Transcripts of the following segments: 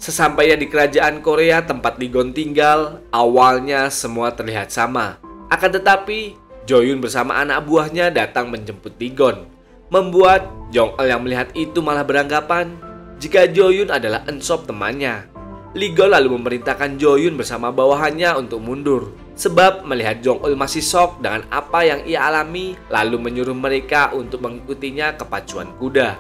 Sesampainya di kerajaan Korea tempat Lee-gon tinggal, awalnya semua terlihat sama. Akan tetapi, Jo-yoon bersama anak buahnya datang menjemput Lee-gon, membuat Jong-eul yang melihat itu malah beranggapan jika Jo-yoon adalah Eun-sop temannya. Lee-gon lalu memerintahkan Jo-yoon bersama bawahannya untuk mundur, sebab melihat Jong-eul masih shock dengan apa yang ia alami, lalu menyuruh mereka untuk mengikutinya ke pacuan kuda.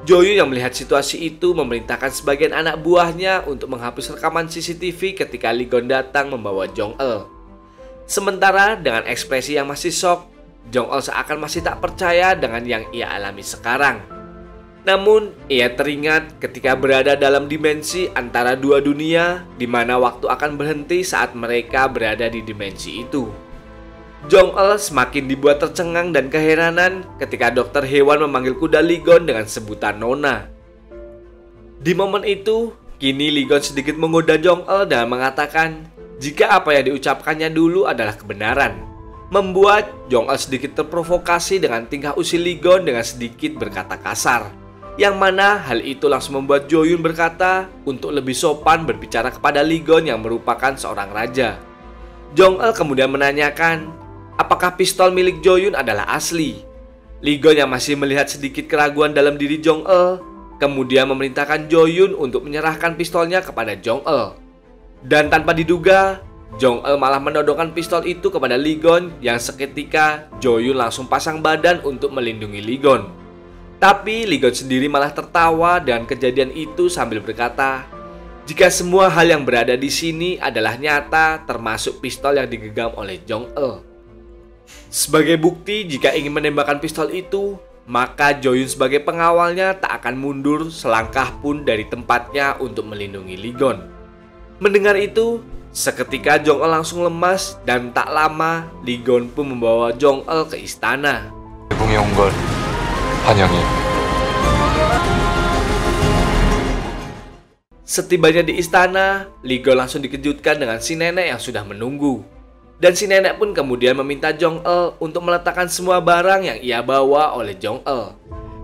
Jo-yoon yang melihat situasi itu memerintahkan sebagian anak buahnya untuk menghapus rekaman CCTV ketika Lee-gon datang membawa Jong-eul. Sementara dengan ekspresi yang masih shock, Jong-eul seakan masih tak percaya dengan yang ia alami sekarang. Namun, ia teringat ketika berada dalam dimensi antara dua dunia, di mana waktu akan berhenti saat mereka berada di dimensi itu. Jong-eul semakin dibuat tercengang dan keheranan ketika dokter hewan memanggil kuda Lee-gon dengan sebutan Nona. Di momen itu, kini Lee-gon sedikit menggoda Jong-eul dan mengatakan jika apa yang diucapkannya dulu adalah kebenaran, membuat Jong-eul sedikit terprovokasi dengan tingkah usil Lee-gon dengan sedikit berkata kasar, yang mana hal itu langsung membuat Jo-yoon berkata untuk lebih sopan berbicara kepada Lee-gon yang merupakan seorang raja. Jong-eul kemudian menanyakan apakah pistol milik Jo-yoon adalah asli. Lee-gon yang masih melihat sedikit keraguan dalam diri Jong-eul kemudian memerintahkan Jo-yoon untuk menyerahkan pistolnya kepada Jong-eul. Dan tanpa diduga, Jong-eul malah menodongkan pistol itu kepada Lee-gon yang seketika Jo-yoon langsung pasang badan untuk melindungi Lee-gon. Tapi Lee-gon sendiri malah tertawa dengan kejadian itu sambil berkata, jika semua hal yang berada di sini adalah nyata termasuk pistol yang digenggam oleh Jong-eul. Sebagai bukti jika ingin menembakkan pistol itu, maka Jo-yoon sebagai pengawalnya tak akan mundur selangkah pun dari tempatnya untuk melindungi Lee-gon. Mendengar itu, seketika Jong-eul langsung lemas dan tak lama Lee-gon pun membawa Jong-eul ke istana. 개봉에 온 걸 환영해. Setibanya di istana, Lee-gon langsung dikejutkan dengan si nenek yang sudah menunggu. Dan si nenek pun kemudian meminta Jong-eul untuk meletakkan semua barang yang ia bawa oleh Jong-eul.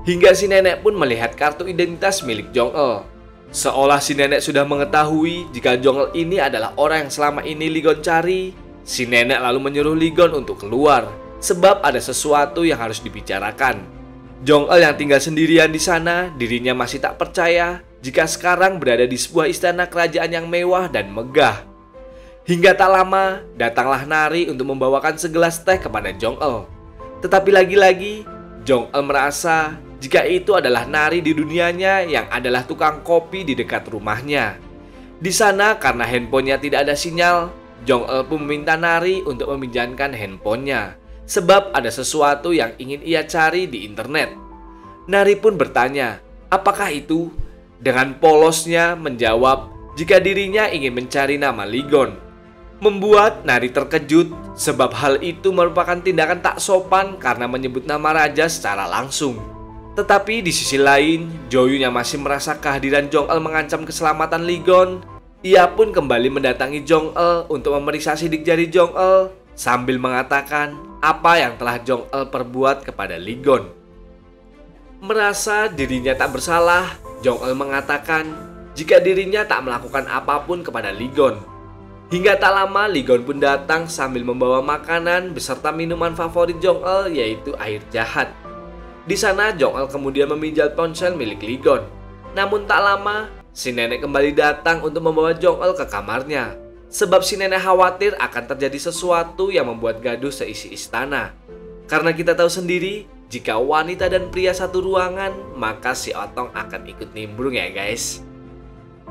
Hingga si nenek pun melihat kartu identitas milik Jong-eul. Seolah si nenek sudah mengetahui jika Jong-eul ini adalah orang yang selama ini Lee-gon cari, si nenek lalu menyuruh Lee-gon untuk keluar, sebab ada sesuatu yang harus dibicarakan. Jong-eul yang tinggal sendirian di sana, dirinya masih tak percaya jika sekarang berada di sebuah istana kerajaan yang mewah dan megah. Hingga tak lama, datanglah Nari untuk membawakan segelas teh kepada Jong-eul. Tetapi lagi-lagi, Jong-eul merasa jika itu adalah Nari di dunianya yang adalah tukang kopi di dekat rumahnya. Di sana karena handphonenya tidak ada sinyal, Jong-eul pun meminta Nari untuk meminjamkan handphonenya, sebab ada sesuatu yang ingin ia cari di internet. Nari pun bertanya, apakah itu? Dengan polosnya menjawab jika dirinya ingin mencari nama Lee-gon. Membuat Nari terkejut sebab hal itu merupakan tindakan tak sopan karena menyebut nama raja secara langsung. Tetapi di sisi lain, Jo-yoon yang masih merasa kehadiran Jong-eul mengancam keselamatan Lee-gon, ia pun kembali mendatangi Jong-eul untuk memeriksa sidik jari Jong-eul sambil mengatakan apa yang telah Jong-eul perbuat kepada Lee-gon. Merasa dirinya tak bersalah, Jong-eul mengatakan jika dirinya tak melakukan apapun kepada Lee-gon. Hingga tak lama Lee-gon pun datang sambil membawa makanan beserta minuman favorit Jong-eul yaitu air jahat. Di sana Jong-eul kemudian meminjam ponsel milik Lee-gon. Namun tak lama, si nenek kembali datang untuk membawa Jong-eul ke kamarnya. Sebab si nenek khawatir akan terjadi sesuatu yang membuat gaduh seisi istana. Karena kita tahu sendiri, jika wanita dan pria satu ruangan, maka si Otong akan ikut nimbrung ya guys.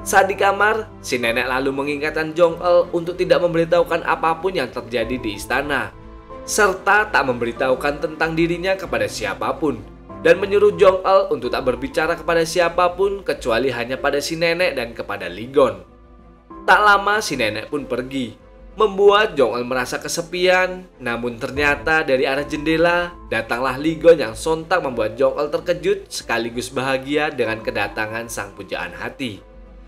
Saat di kamar, si nenek lalu mengingatkan Jong-eul untuk tidak memberitahukan apapun yang terjadi di istana, serta tak memberitahukan tentang dirinya kepada siapapun, dan menyuruh Jong-eul untuk tak berbicara kepada siapapun kecuali hanya pada si nenek dan kepada Lee-gon. Tak lama si nenek pun pergi, membuat Jong-eul merasa kesepian. Namun ternyata dari arah jendela datanglah Lee-gon yang sontak membuat Jong-eul terkejut sekaligus bahagia dengan kedatangan sang pujaan hati.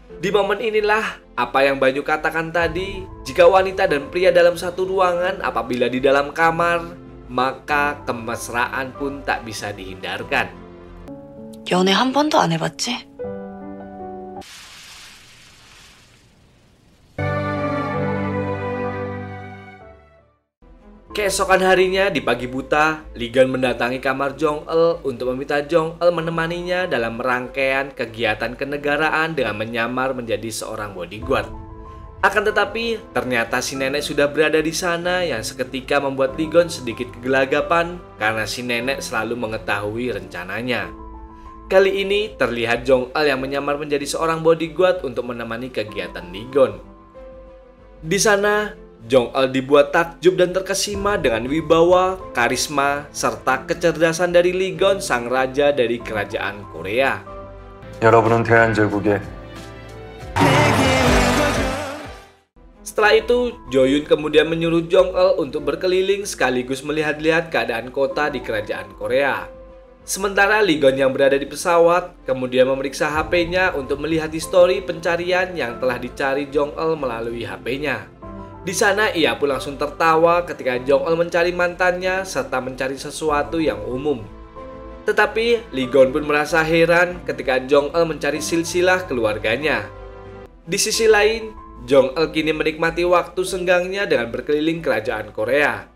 Di momen inilah apa yang Banyu katakan tadi, jika wanita dan pria dalam satu ruangan apabila di dalam kamar, maka kemesraan pun tak bisa dihindarkan. 연애 한 번도 안 해봤지? Keesokan harinya di pagi buta, Lee Gun mendatangi kamar Jong-el untuk meminta Jong-el menemaninya dalam rangkaian kegiatan kenegaraan dengan menyamar menjadi seorang bodyguard. Akan tetapi, ternyata si nenek sudah berada di sana yang seketika membuat Lee Gun sedikit kegelagapan karena si nenek selalu mengetahui rencananya. Kali ini terlihat Jong-el yang menyamar menjadi seorang bodyguard untuk menemani kegiatan Lee Gun. Di sana, Jong-el dibuat takjub dan terkesima dengan wibawa, karisma, serta kecerdasan dari Lee Gun, sang raja dari kerajaan Korea. 여러분은 대한제국의 Setelah itu, Jo-yun kemudian menyuruh Jong-el untuk berkeliling sekaligus melihat-lihat keadaan kota di kerajaan Korea. Sementara Lee Gun yang berada di pesawat kemudian memeriksa HP-nya untuk melihat histori pencarian yang telah dicari Jong-el melalui HP-nya. Di sana ia pun langsung tertawa ketika Jong-el mencari mantannya serta mencari sesuatu yang umum. Tetapi Lee Gun pun merasa heran ketika Jong-el mencari silsilah keluarganya. Di sisi lain, Jong-el kini menikmati waktu senggangnya dengan berkeliling kerajaan Korea.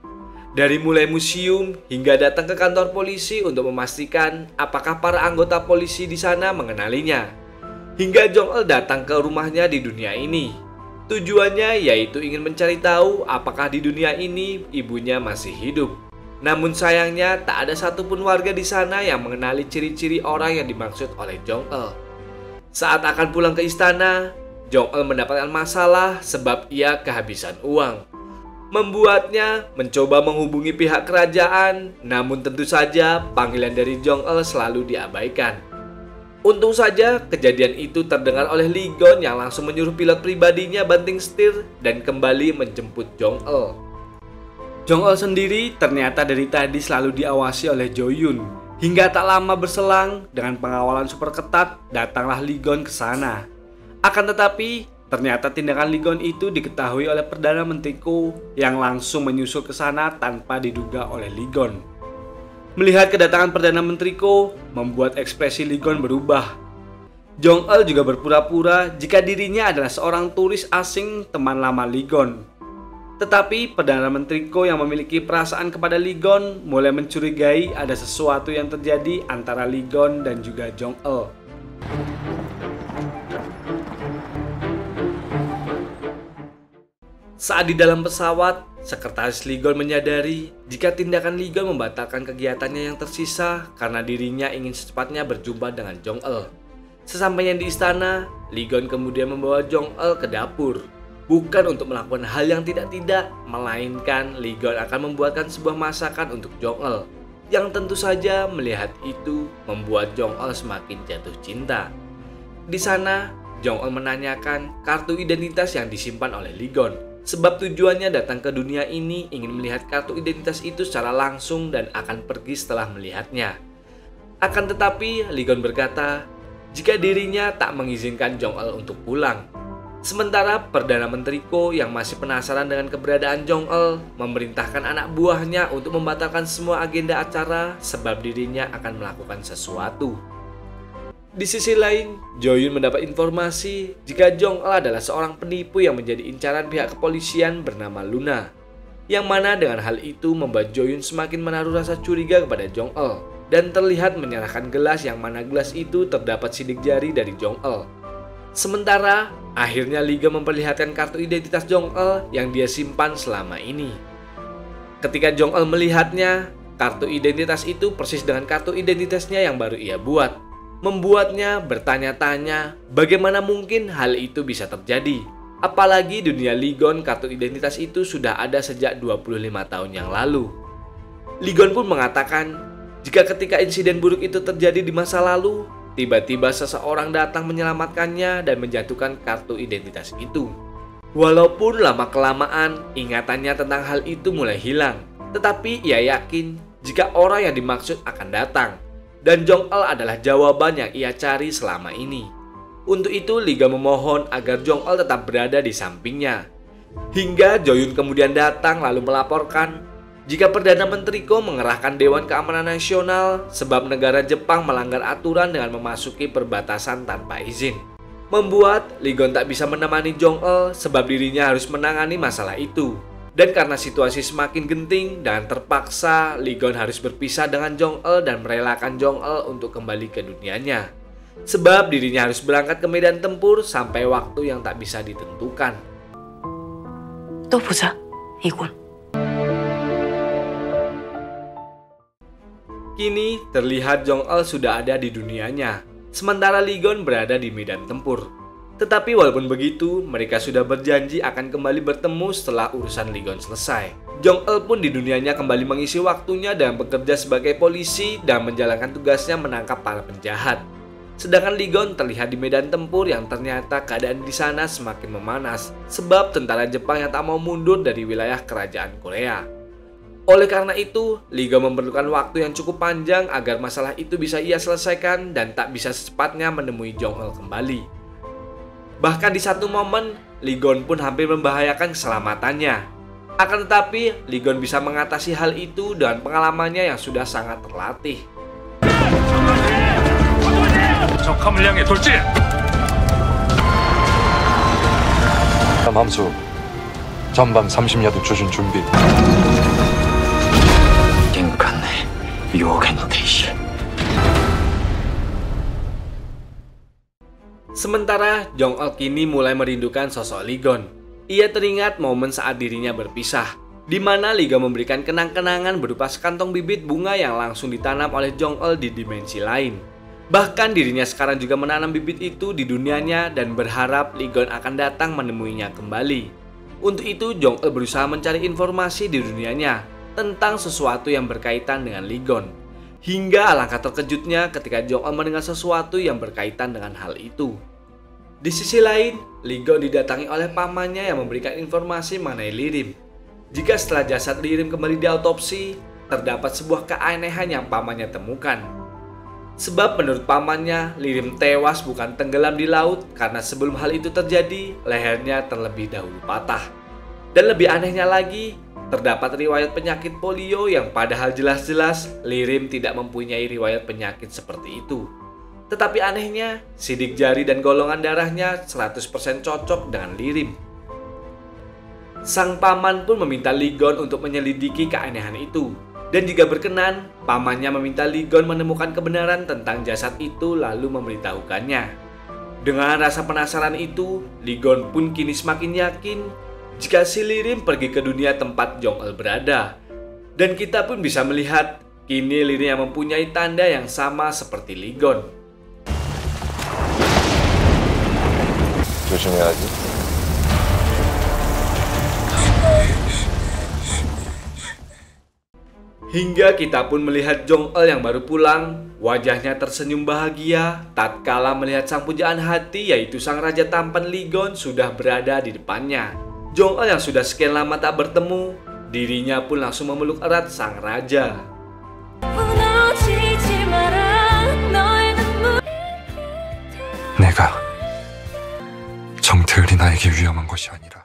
Dari mulai museum hingga datang ke kantor polisi untuk memastikan apakah para anggota polisi di sana mengenalinya. Hingga Jong-el datang ke rumahnya di dunia ini. Tujuannya yaitu ingin mencari tahu apakah di dunia ini ibunya masih hidup. Namun sayangnya tak ada satupun warga di sana yang mengenali ciri-ciri orang yang dimaksud oleh Jong-el. Saat akan pulang ke istana, Jong-el mendapatkan masalah sebab ia kehabisan uang. Membuatnya mencoba menghubungi pihak kerajaan, namun tentu saja panggilan dari Jong-el selalu diabaikan. Untung saja kejadian itu terdengar oleh Lee Gun yang langsung menyuruh pilot pribadinya banting setir dan kembali menjemput Jong-el. Jong-el sendiri ternyata dari tadi selalu diawasi oleh Jo-yun. Hingga tak lama berselang dengan pengawalan super ketat, datanglah Lee Gun ke sana. Akan tetapi, ternyata tindakan Lee Gun itu diketahui oleh Perdana Menteri Ko yang langsung menyusul ke sana tanpa diduga oleh Lee Gun. Melihat kedatangan Perdana Menteri Ko membuat ekspresi Lee Gun berubah. Jong-el juga berpura-pura jika dirinya adalah seorang turis asing teman lama Lee Gun. Tetapi Perdana Menteri Ko yang memiliki perasaan kepada Lee Gun mulai mencurigai ada sesuatu yang terjadi antara Lee Gun dan juga Jong-el. Saat di dalam pesawat, sekretaris Lee Gun menyadari jika tindakan Lee Gun membatalkan kegiatannya yang tersisa karena dirinya ingin secepatnya berjumpa dengan Jong-el. Sesampainya di istana, Lee Gun kemudian membawa Jong-el ke dapur. Bukan untuk melakukan hal yang tidak-tidak, melainkan Lee Gun akan membuatkan sebuah masakan untuk Jong-el. Yang tentu saja melihat itu membuat Jong-el semakin jatuh cinta. Di sana, Jong-el menanyakan kartu identitas yang disimpan oleh Lee Gun. Sebab tujuannya datang ke dunia ini ingin melihat kartu identitas itu secara langsung dan akan pergi setelah melihatnya. Akan tetapi, Lee Gun berkata, jika dirinya tak mengizinkan Jong-el untuk pulang. Sementara Perdana Menteri Ko yang masih penasaran dengan keberadaan Jong-el memerintahkan anak buahnya untuk membatalkan semua agenda acara sebab dirinya akan melakukan sesuatu. Di sisi lain, Jo-yun mendapat informasi jika Jong-el adalah seorang penipu yang menjadi incaran pihak kepolisian bernama Luna. Yang mana dengan hal itu membuat Jo-yun semakin menaruh rasa curiga kepada Jong-el dan terlihat menyerahkan gelas yang mana gelas itu terdapat sidik jari dari Jong-el. Sementara, akhirnya Lee Gun memperlihatkan kartu identitas Jong-el yang dia simpan selama ini. Ketika Jong-el melihatnya, kartu identitas itu persis dengan kartu identitasnya yang baru ia buat. Membuatnya bertanya-tanya bagaimana mungkin hal itu bisa terjadi. Apalagi dunia Lee Gun kartu identitas itu sudah ada sejak 25 tahun yang lalu. Lee Gun pun mengatakan jika ketika insiden buruk itu terjadi di masa lalu, tiba-tiba seseorang datang menyelamatkannya dan menjatuhkan kartu identitas itu. Walaupun lama-kelamaan ingatannya tentang hal itu mulai hilang, tetapi ia yakin jika orang yang dimaksud akan datang. Dan Jong-el adalah jawaban yang ia cari selama ini. Untuk itu Lee Gun memohon agar Jong-el tetap berada di sampingnya. Hingga Jo-yun kemudian datang lalu melaporkan jika Perdana Menteri Ko mengerahkan Dewan Keamanan Nasional sebab negara Jepang melanggar aturan dengan memasuki perbatasan tanpa izin. Membuat Lee Gun tak bisa menemani Jong-el sebab dirinya harus menangani masalah itu. Dan karena situasi semakin genting dan terpaksa, Lee Gon harus berpisah dengan Jong-el dan merelakan Jong-el untuk kembali ke dunianya. Sebab dirinya harus berangkat ke medan tempur sampai waktu yang tak bisa ditentukan. 또 보자, 이곤. Kini terlihat Jong-el sudah ada di dunianya, sementara Lee Gon berada di medan tempur. Tetapi walaupun begitu, mereka sudah berjanji akan kembali bertemu setelah urusan Lee Gon selesai. Jong-el pun di dunianya kembali mengisi waktunya dan bekerja sebagai polisi dan menjalankan tugasnya menangkap para penjahat. Sedangkan Lee Gon terlihat di medan tempur yang ternyata keadaan di sana semakin memanas sebab tentara Jepang yang tak mau mundur dari wilayah kerajaan Korea. Oleh karena itu, Lee Gon memerlukan waktu yang cukup panjang agar masalah itu bisa ia selesaikan dan tak bisa secepatnya menemui Jong-el kembali. Bahkan di satu momen, Lee Gon pun hampir membahayakan keselamatannya. Akan tetapi, Lee Gon bisa mengatasi hal itu dengan pengalamannya yang sudah sangat terlatih. 적 화물 향해 돌진! 함수 전방 30야드 추진 준비. 갱간의 요겐테이시. Sementara Jong-el kini mulai merindukan sosok Lee Gon. Ia teringat momen saat dirinya berpisah, di mana Lee Gon memberikan kenang-kenangan berupa sekantong bibit bunga yang langsung ditanam oleh Jong-el di dimensi lain. Bahkan dirinya sekarang juga menanam bibit itu di dunianya dan berharap Lee Gon akan datang menemuinya kembali. Untuk itu Jong-el berusaha mencari informasi di dunianya tentang sesuatu yang berkaitan dengan Lee Gon. Hingga alangkah terkejutnya ketika Jong-el mendengar sesuatu yang berkaitan dengan hal itu. Di sisi lain, Lee Gon didatangi oleh pamannya yang memberikan informasi mengenai Lirim. Jika setelah jasad Lirim kembali diautopsi, terdapat sebuah keanehan yang pamannya temukan. Sebab menurut pamannya, Lirim tewas bukan tenggelam di laut karena sebelum hal itu terjadi, lehernya terlebih dahulu patah. Dan lebih anehnya lagi, terdapat riwayat penyakit polio yang padahal jelas-jelas Lirim tidak mempunyai riwayat penyakit seperti itu. Tetapi anehnya, sidik jari dan golongan darahnya 100% cocok dengan Lirim. Sang paman pun meminta Lee Gon untuk menyelidiki keanehan itu. Dan jika berkenan, pamannya meminta Lee Gon menemukan kebenaran tentang jasad itu lalu memberitahukannya. Dengan rasa penasaran itu, Lee Gon pun kini semakin yakin jika si Lirim pergi ke dunia tempat Jong-el berada. Dan kita pun bisa melihat kini Lirim yang mempunyai tanda yang sama seperti Lee Gon. 조심해야지. Hingga kita pun melihat Jong-el yang baru pulang, wajahnya tersenyum bahagia tatkala melihat sang pujaan hati yaitu sang raja tampan Lee Gon sudah berada di depannya. Jong-el yang sudah sekian lama tak bertemu, dirinya pun langsung memeluk erat sang raja. 내가 정태을이 나에게 위험한 것이 아니라